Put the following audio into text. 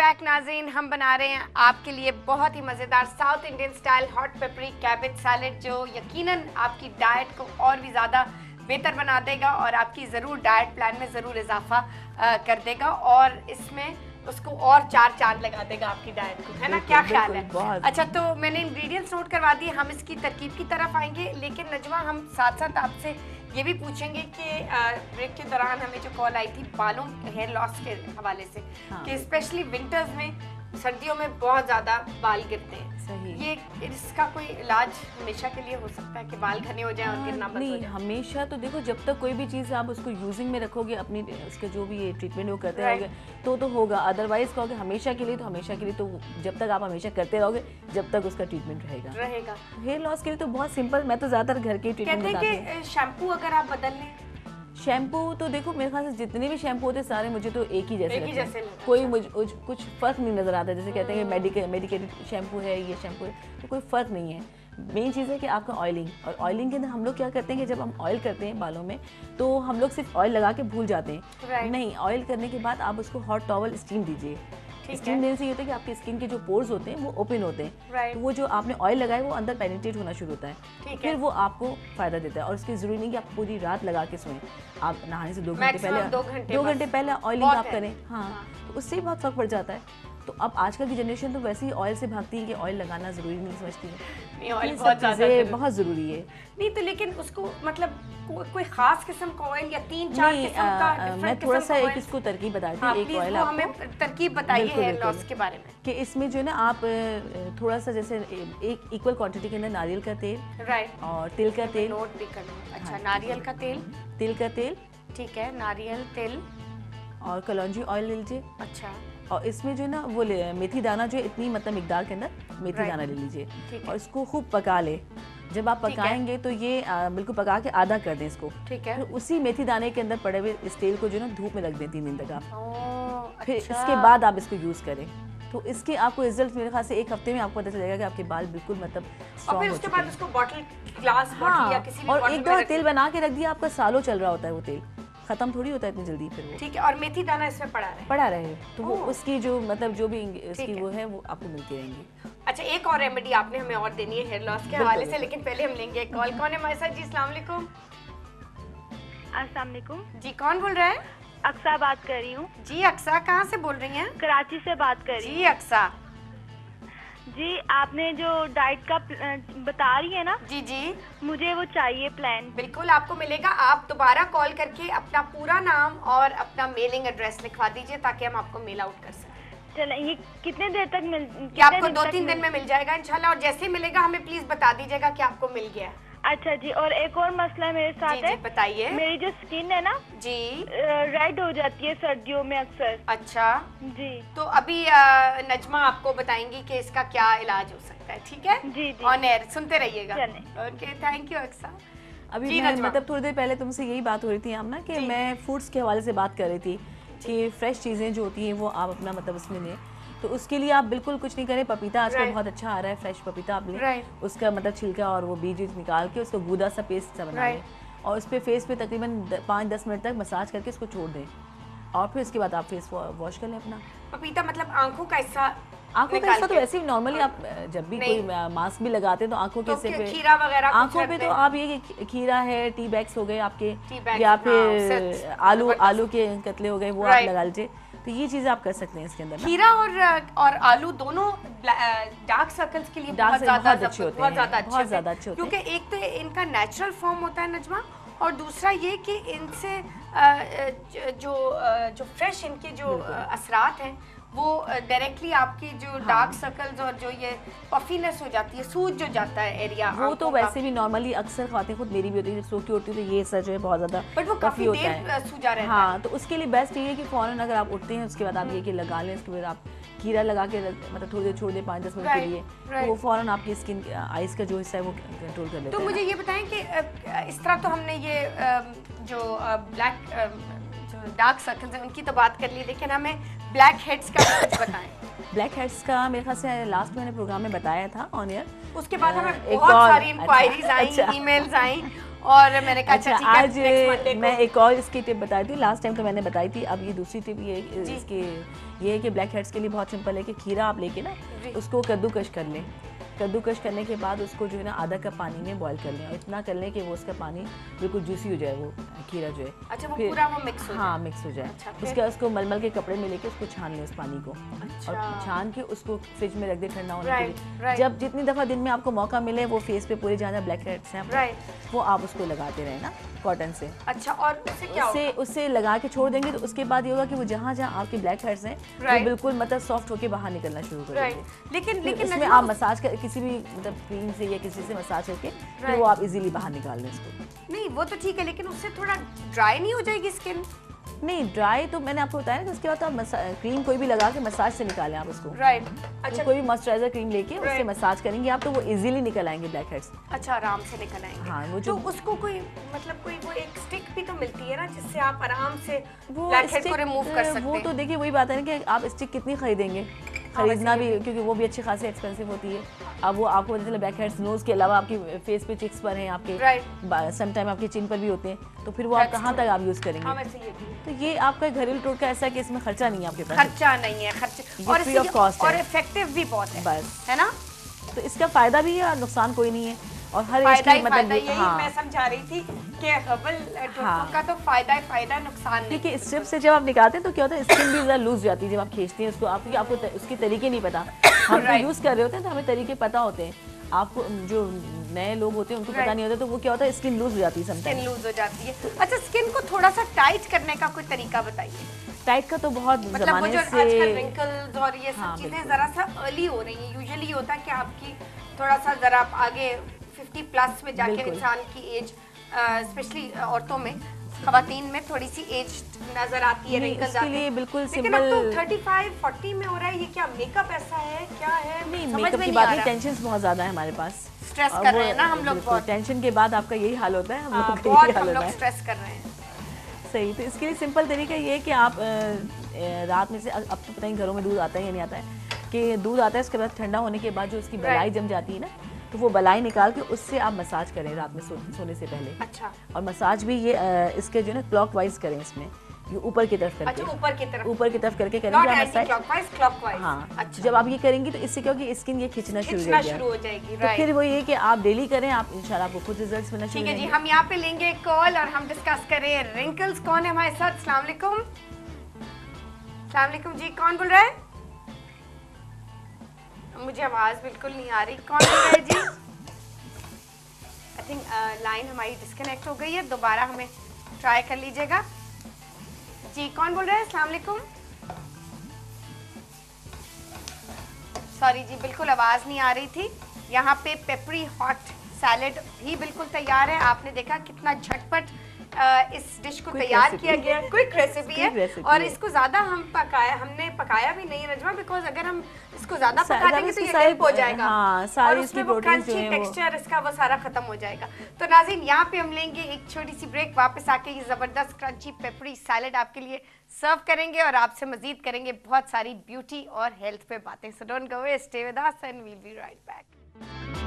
Back नाज़रीन, हम बना रहे हैं आपके लिए बहुत ही मज़ेदार south Indian style hot peppery cabbage salad, जो यकीनन आपकी डाइट को और भी ज़्यादा बेहतर बना देगा और आपकी ज़रूर डाइट प्लान में ज़रूर इजाफा कर देगा और इसमें उसको और 4 चांद लगा देगा आपकी डाइट को, है ना? क्या ख्याल है? अच्छा, तो मैंने इंग्रेडिएंट्स नोट करवा दिए, हम इसकी तरकीब की तरफ आएंगे, लेकिन नजमा हम साथ साथ आपसे ये भी पूछेंगे कि ब्रेक के दौरान हमें जो कॉल आई थी बालों हेयर लॉस के हवाले से, कि स्पेशली विंटर्स में, सर्दियों में बहुत ज़्यादा बाल गिरते हैं। सही। ये इसका कोई इलाज हमेशा के लिए हो सकता है कि बाल घने हो जाए और गिरना बंद हो जाए? हमेशा तो देखो, जब तक कोई भी चीज़ आप उसको यूजिंग में रखोगे, अपनी उसके जो भी ये ट्रीटमेंट वो करते रहोगे तो होगा। अदरवाइज कहोगे हमेशा के लिए, तो हमेशा के लिए तो जब तक आप हमेशा करते रहोगे जब तक उसका ट्रीटमेंट रहेगा। हेयर लॉस के लिए तो बहुत सिंपल, मैं तो ज़्यादातर घर के ट्रीटमेंट बताती हूँ। कहते हैं कि शैम्पू अगर आप बदल लें, शैम्पू तो देखो मेरे ख्याल से जितने भी शैम्पू होते हैं सारे मुझे तो एक ही जैसे लगते हैं। कोई कुछ फ़र्क नहीं नज़र आता। जैसे कहते हैं कि मेडिकेटेड शैम्पू है, ये शैम्पू है, तो कोई फ़र्क नहीं है। मेन चीज़ है कि आपका ऑयलिंग, और ऑयलिंग के अंदर हम लोग क्या करते हैं कि जब हम ऑयल करते हैं बालों में तो हम लोग सिर्फ ऑयल लगा के भूल जाते हैं। नहीं, ऑयल करने के बाद आप उसको हॉट टॉवल स्टीम दीजिए। स्टीम देने से ये होता है कि आपकी स्किन के जो पोर्स होते हैं वो ओपन होते हैं, तो वो जो आपने ऑयल लगाया वो अंदर पेनिट्रेट होना शुरू होता है, फिर वो आपको फायदा देता है। और इसकी जरूरी नहीं कि आप पूरी रात लगा के सोएं, आप नहाने से 2 घंटे पहले 2 घंटे पहले ऑयलिंग आप करें। हाँ, तो उससे बहुत फर्क पड़ जाता है। तो अब आजकल की जनरेशन तो वैसे ही ऑयल से भागती है कि ऑयल लगाना जरूरी नहीं समझती है। ऑयल बहुत जरूरी है। नहीं तो लेकिन उसको मतलब कोई खास किस्म का ऑयल या 3-4 किस्म का, मैं थोड़ा सा एक इसको तरकीब बताती हूँ। एक ऑयल हमें तरकीब बताइए हेयर लॉस के बारे में, कि इसमें जो है ना आप थोड़ा सा जैसे एक इक्वल क्वांटिटी के अंदर नारियल का तेल, और तिल का तेल नोट भी करना। अच्छा, नारियल का तेल, तिल का तेल, ठीक है, नारियल तेल और कलौंजी ऑयल ले लीजिए। अच्छा, और इसमें जो है ना वो मेथी दाना जो है इतनी मतलब मिकदार के अंदर मेथी दाना ले लीजिए और इसको खूब पका ले। जब आप पकाएंगे तो ये बिल्कुल पका के आधा कर दें इसको, ठीक है। फिर उसी मेथी दाने के अंदर पड़े हुए इस तेल को जो है ना धूप में रख दें 3 दिन तक आप। फिर इसके बाद आप इसको यूज करें तो इसके आपको रिजल्ट मेरे ख्याल से 1 हफ्ते में आपको पता चलेगा कि आपके बाल बिल्कुल मतलब स्ट्रॉन्ग हो चुके हैं। और फिर उसके बाद उसको बॉटल, ग्लास बॉटल या किसी भी और एक दो तेल बना के रख दिया, आपका सालों चल रहा होता है वो तेल, खत्म थोड़ी होता है इतनी जल्दी फिर वो। ठीक है, और मेथी दाना इसमें पड़ा रहे तो वो उसकी जो मतलब जो भी इसकी वो है वो आपको मिलती रहेंगी। अच्छा, एक और रेमेडी आपने हमें और देनी है हेयर लॉस के हवाले से, लेकिन पहले हम लेंगे एक कॉल। कौन है हमारे साथ? जी अस्सलाम वालेकुम। अस्सलाम वालेकुम जी, कौन बोल रहा है? अक्सा बात कर रही हूँ। जी अक्सा, कहाँ से बोल रही हैं? कराची से बात कर रही हूँ। जी अक्सा जी, आपने जो डाइट का बता रही है ना, जी जी, मुझे वो चाहिए प्लान। बिल्कुल आपको मिलेगा। आप दोबारा कॉल करके अपना पूरा नाम और अपना मेलिंग एड्रेस लिखवा दीजिए ताकि हम आपको मेल आउट कर सकें। चलो, ये कितने देर तक आपको 2-3 दिन में मिल जाएगा इंशाल्लाह, और जैसे ही मिलेगा हमें प्लीज बता दीजिएगा कि आपको मिल गया। अच्छा जी, और एक और मसला मेरे साथ है। बताइए। मेरी जो स्किन है ना जी, रेड हो जाती है सर्दियों में अक्सर। अच्छा जी, तो अभी नजमा आपको बताएंगी कि इसका क्या इलाज हो सकता है। ठीक है जी जी, ऑन एयर सुनते रहिएगा। Okay, thank you Aqsa. अभी मैं मतलब थोड़ी देर पहले तुमसे यही बात हो रही थी आमना, कि मैं फूड्स के हवाले से बात कर रही थी कि फ्रेश चीज़ें जो होती हैं वो आप अपना मतलब उसमें लें। तो उसके लिए आप बिल्कुल कुछ नहीं करें। पपीता आजकल बहुत अच्छा आ रहा है, फ्रेश पपीता आप लें, उसका मतलब छिलका और वो बीज निकाल के उसको गूदा सा पेस्ट सा बना लें और उस पर फेस पे तकरीबन 5-10 मिनट तक मसाज करके उसको छोड़ दें और फिर उसके बाद आप फेस वॉश कर लें अपना। पपीता मतलब आंखों का हिस्सा? आंखों का हिस्सा तो वैसे ही नॉर्मली आप जब भी कोई मास्क भी लगाते हैं तो आंखों के हिस्से पे, खीरा वगैरह आंखों पे तो आप ये खीरा है, टी बैग्स हो गए आपके, या फिर आलू के कतले हो गए, वो आप लगा लीजिए। तो ये चीजें आप कर सकते हैं इसके अंदर। खीरा और आलू दोनों डार्क सर्कल्स के लिए बहुत ज्यादा अच्छे होते हैं, क्योंकि एक तो इनका नेचुरल फॉर्म होता है नजमा, और दूसरा ये कि इनसे जो फ्रेश इनके जो असरात हैं वो डायरेक्टली आपकी जो डार्क सर्कल्स और जो ये पफीनेस हो जाती है, सूज जो जाता है एरिया, वो तो वैसे भी नॉर्मली अक्सर खाते, खुद मेरी भी होती है, सूखी होती है तो ये सच है बहुत ज्यादा, बट वो काफी देर सूजा रहता है। हाँ, तो उसके लिए बेस्ट ये है कि फौरन अगर आप उठते हैं उसके बाद आप ये कि लगा लें, उसके बाद आप खीरा लगा के मतलब थोड़ी देर छोड़ दें 5-10 मिनट के लिए, तो वो फौरन आपकी स्किन आइज का जो हिस्सा है वो कंट्रोल कर लेता है। तो मुझे ये बताएं कि इस तरह तो हमने ये जो ब्लैक डार्क सर्कल्स हैं उनकी तो बात कर ली, लेकिन हमें ब्लैक हेड्स का कुछ बताएं। ब्लैक हेड्स का मेरे ख्याल से लास्ट मैंने प्रोग्राम में बताया था ऑन एयर। उसके बाद हमें बहुत सारी इंक्वायरीज आई, ईमेल्स आई और मैंने कहा अच्छा, आज मैं एक और इसकी टिप बताई थी, लास्ट टाइम तो मैंने बताई थी, अब ये दूसरी टिप ये इसके ये है कि ब्लैक हेड्स के लिए बहुत सिंपल है कि खीरा आप लेके ना उसको कद्दूकश कर लें। कद्दूकश करने के बाद उसको जो है ना आधा कप पानी में बॉईल कर लें और इतना कर लें कि वो उसका पानी बिल्कुल जूसी हो जाए, वो खीरा जो है। अच्छा, वो पूरा वो मिक्स हो जाए। हाँ, मिक्स हो जाए। अच्छा, उसके बाद उसको मलमल के कपड़े में लेके उसको छान लें उस पानी को। अच्छा। और छान के उसको फ्रिज में रख दे ठंडा होने के लिए। जब जितनी दफ़ा दिन में आपको मौका मिले वो फेस पे पूरे जहाँ ब्लैक हेड्स हैं वो आप उसको लगाते रहें ना कॉटन से। अच्छा, और उससे क्या होगा? उससे लगा के छोड़ देंगे तो उसके बाद ये होगा कि वो जहाँ जहाँ आपके ब्लैक हेड्स हैं वो बिल्कुल मतलब सॉफ्ट होके बाहर निकलना शुरू कर देंगे। लेकिन इसमें आप मसाज कर किसी भी मतलब क्रीम से या किसी से मसाज करके फिर वो आप इजीली बाहर निकाल लें इसको। नहीं, वो तो ठीक है, लेकिन उससे थोड़ा ड्राई नहीं हो जाएगी स्किन? नहीं, ड्राई तो मैंने आपको बताया ना कि उसके बाद आप क्रीम कोई भी लगा के मसाज से निकालें आप उसको। राइट। अच्छा, कोई भी मॉइस्चराइजर क्रीम लेके उससे मसाज करेंगे आप तो वो इजीली निकल आएंगे ब्लैक हेड्स। अच्छा, आराम से निकल आएंगे। हाँ, वो तो उसको कोई मतलब कोई वो एक स्टिक भी तो मिलती है ना जिससे आप आराम से ब्लैक हेड को रिमूव कर सकते हैं। वो तो देखिए वही बात है ना कि आप स्टिक कितनी खरीदेंगे, खरीदना भी क्योंकि वो भी अच्छी खासी एक्सपेंसिव होती है। अब वो आपको पता चला ब्लैक हेड्स नोज के अलावा आपकी फेस पे चिक्स पर हैं आपके, सम टाइम आपके चिन पर भी होते हैं, तो फिर वो आप कहाँ तक आप यूज करेंगे? हाँ, वैसे ये भी है। तो ये आपका घरेलू टोटका ऐसा है कि इसमें खर्चा नहीं है आपके पास। खर्चा नहीं है, और फ्री ऑफ कॉस्ट है और इफेक्टिव भी बहुत है, बस है ना? तो इसका फायदा भी है और नुकसान कोई नहीं है और हर एक की मतलब यही मैं समझा रही थी कि हर्बल टोटकों का तो फायदा ही फायदा, नुकसान नहीं। क्योंकि स्ट्रिप से जब आप निकालते हैं तो क्या होता है स्किन भी ज़रा लूज जाती है जब आप खींचते हैं उसको, आपको उसके तरीके नहीं पता। हम तो यूज़ कर रहे होते हैं तो हमें तरीके पता होते हैं, आपको जो नए लोग होते हैं उनको पता नहीं होता, तो वो क्या होता है स्किन लूज हो जाती है, स्किन लूज हो जाती है। अच्छा, स्किन को थोड़ा सा टाइट करने का कोई तरीका बताइए। टाइट का तो बहुत मतलब ज़माने जो से आजकल रिंकल्स और ये सब चीजें जरा सा अर्ली हो रही हैं। यूजुअली होता है कि आपकी थोड़ा सा जरा आप आगे 50 प्लस में जाके इंसान की एज, स्पेशली औरतों में, खवातीन में थोड़ी सी एज नजर आती है, रिंकल्स आती है। बिल्कुल सिंपल। लेकिन अब तो 35 40 में हो रहा है, ये क्या मेकअप ऐसा है, क्या है? नहीं, मेकअप की बात नहीं, टेंशन बहुत ज्यादा है हमारे पास, स्ट्रेस कर रहे हैं ना हम लोग बहुत। टेंशन के बाद आपका यही हाल होता है, हम लोग का यही हाल होता है, स्ट्रेस कर रहे हैं। सही, तो इसके लिए सिंपल तरीका ये है कि आप रात में से, अब तो पता नहीं घरों में दूध आता है या नहीं आता है, कि दूध आता है उसके बाद ठंडा होने के बाद जो उसकी बलाई जम जाती है ना, तो वो बलाई निकाल के उससे आप मसाज करें रात में सोने से पहले। अच्छा। और मसाज भी ये इसके जो है ना क्लॉकवाइज करें, इसमें ये ऊपर की तरफ करके। अच्छा, ऊपर की तरफ करके करेंगे मसाज। क्लॉकवाइज। हाँ। अच्छा। जब आप ये करेंगे तो इससे क्या होगी, स्किन ये खींचना शुरू हो जाएगी। तो फिर वो ये कि आप डेली करें, आप इंशाल्लाह आपको खुद रिजल्ट्स मिलना शुरू हो जाएंगे। ठीक है जी, हम यहाँ पे लेंगे कॉल और हम डिस्कस करें रिंकल्स। कौन है हमारे साथ? अस्सलाम वालेकुम। अस्सलाम वालेकुम जी, कौन बोल रहा है? मुझे आवाज बिल्कुल नहीं आ रही, कौन बोल रहा है जी? आई थिंक लाइन हमारी डिस्कनेक्ट हो गई है, दोबारा हमें ट्राई कर लीजिएगा जी। कौन बोल रहे हैं? अस्सलाम वालेकुम। सॉरी जी, बिल्कुल आवाज नहीं आ रही थी। यहाँ पे पेपरी हॉट सैलेड भी बिल्कुल तैयार है। आपने देखा कितना झटपट इस डिश को तैयार किया गया, क्विक रेसिपी है। और इसको ज्यादा हमने पकाया भी नहीं रजवा, बिकॉज अगर हम इसको ज्यादा पका देंगे तो ये डिप हो जाएगा। हाँ, और उसमें वो क्रंची टेक्सचर इसका वो सारा खत्म हो जाएगा। तो नाज़रीन, यहाँ पे हम लेंगे एक छोटी सी ब्रेक, वापस आके ये जबरदस्त क्रंची पेपरी सैलेड आपके लिए सर्व करेंगे और आपसे मजीद करेंगे बहुत सारी ब्यूटी और हेल्थ पे बातें। So don't go away, stay with us and we'll be right back.